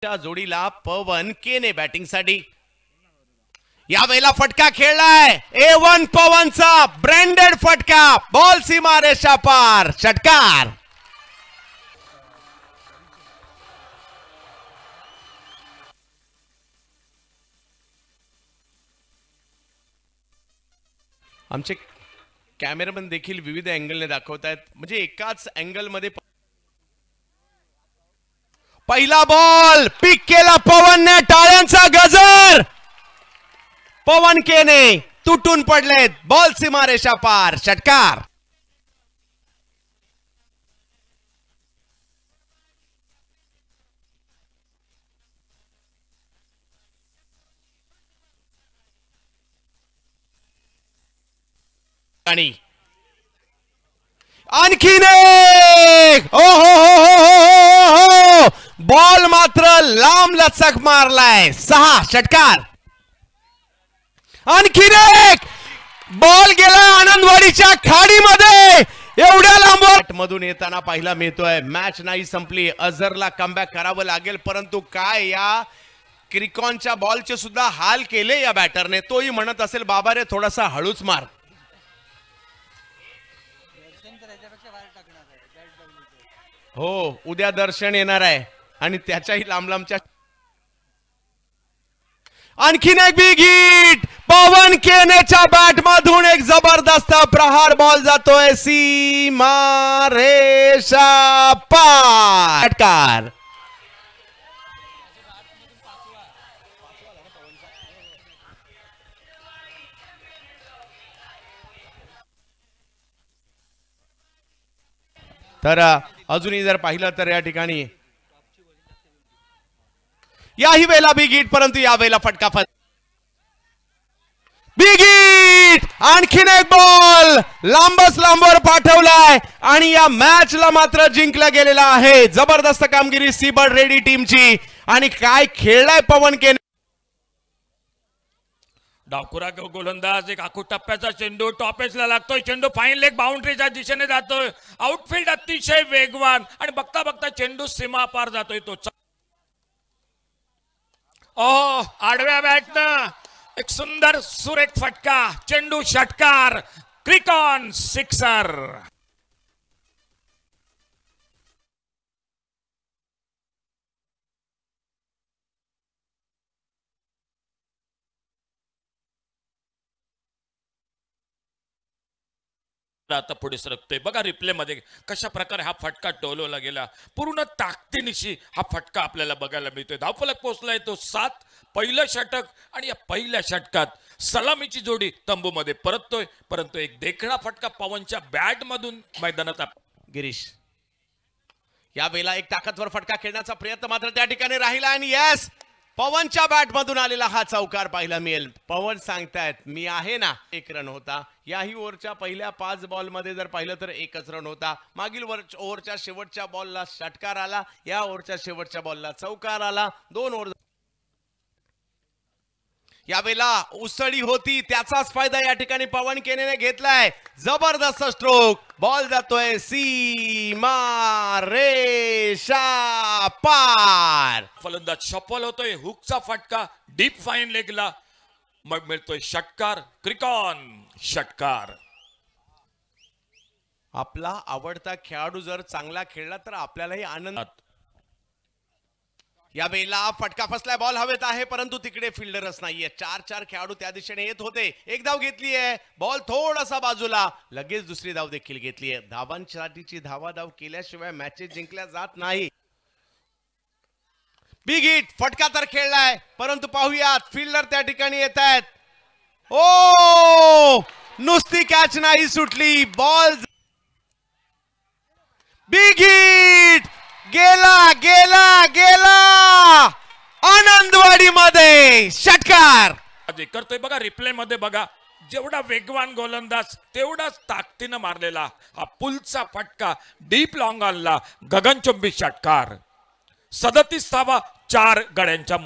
च्या जोडीला पवन केने बॅटिंग साठी यावेळेला फटका खेळलाय A1 पवनचा ब्रँडेड फटका बॉल सीमा रेषा पार षटकार। आमचे कॅमेरामन देखील विविध अँगलने दाखवतायत म्हणजे एकाच अँगल मध्ये पहिला बॉल पिक केला पवनने टाळ्यांचा गजर पवन केने तुटून पडलेत बॉल सीमारेषा पार षटकार। आणि आणखीन एक ओ हो बॉल मात्र लांब लचक मारलाय 6 षटकार। आणखीन एक बॉल गेला आनंदवाडीच्या खाडीमध्ये एवढ्या लांब मधून येताना पाहिला मिळतोय। मॅच नाही संपली अझरला कमबॅक करावं लागेल परंतु काय या क्रिकॉनच्या बॉलचे सुद्धा हाल केले या बॅटरने। तोही म्हणत असेल बाबा रे थोडासा हळूच मार। हो उद्या दर्शन येणार आहे आणि त्याच्याही लांब लांबच्या आणखीन एक बिग हिट पवन केनेच्या बॅट मधून एक जबरदस्त प्रहार बॉल जातोय सीमा रेषा पार षटकार। तर अजूनही जर पाहिलं तर या ठिकाणी याही वेळेला बिग हिट परंतु या वेळेला फटका बिग हिट आणखीन एक बॉल लांबच लांबवर पाठवलाय आणि या मॅचला मात्र जिंकला गेलेला आहे। जबरदस्त कामगिरी सीबर्ड रेडी टीमची आणि काय खेळलाय पवन केने। डावखुरा गोलंदाज एक आखू टप्प्याचा चेंडू टॉपेजला लागतोय चेंडू फाईन लेग बाउंड्रीच्या दिशेने जातोय आउटफील्ड अतिशय वेगवान आणि बघता बघता चेंडू सीमा पार जातोय तो आडव्या बॅटनं एक सुंदर सुरेख फटका चेंडू षटकार क्रिकॉन सिक्सर। आता पुढे सरकतोय बघा रिप्ले मध्ये कशा प्रकारे हा फटका टोलवला गेला पूर्ण ताकदीनिशी हा फटका आपल्याला बघायला मिळतोय। धावफलक पोहोचलाय तो 7 पहिलं षटक आणि या पहिल्या षटकात सलामीची जोडी तंबू मध्ये परततोय परंतु एक देखणा फटका पवनच्या बॅट मधून मैदानात गिरीश या वेळेला एक ताकदवर फटका खेळण्याचा प्रयत्न मात्र त्या ठिकाणी राहिला आणि यस पवनच्या बॅट मधून आलेला हा चौकार पाहायला मिळेल। पवन सांगतायत मी आहे ना 1 रन होता याही ओव्हरच्या पहिल्या 5 बॉल मध्ये जर पाहिलं तर 1च रन होता। मागील ओव्हरच्या शेवटच्या बॉलला षटकार आला या ओव्हरच्या शेवटच्या बॉलला चौकार आला 2 ओव्हर यावेळेला उसळी होती त्याचाच फायदा या ठिकाणी पवन केनेने घेतलाय। जबरदस्त स्ट्रोक बॉल जातोय सीमा रेषा पार। फलंदाज सफल होतोय हुकचा फटका डीप फाईन लेगला मग मिळतोय षटकार क्रिकॉन षटकार। आपला आवडता खेळाडू जर चांगला खेळला तर आपल्यालाही आनंद। या वेळेला फटका फसलाय बॉल हवेत आहे परंतु तिकडे फिल्डरच नाहीये 4 खेळाडू त्या दिशेने येत होते। एक धाव घेतली आहे बॉल थोडासा बाजूला लगेच दुसरी धाव देखील घेतली आहे। धावांसाठीची धावाधाव केल्याशिवाय मॅचेस जिंकल्या जात नाही। बिग हिट फटका तर खेळलाय परंतु पाहूयात फिल्डर त्या ठिकाणी येत आहेत। ओ नुसती कॅच नाही सुटली बॉल बिग हिट गेला गेला गेला आनंदवाडी मध्ये षटकार करतोय बघा रिप्ले मध्ये बघा जेवढा वेगवान गोलंदाज तेवढाच ताकदीनं मारलेला हा पुलचा फटका डीप लॉंग ऑनला गगनचुंबी षटकार 37 धावा 4 गड्यांच्या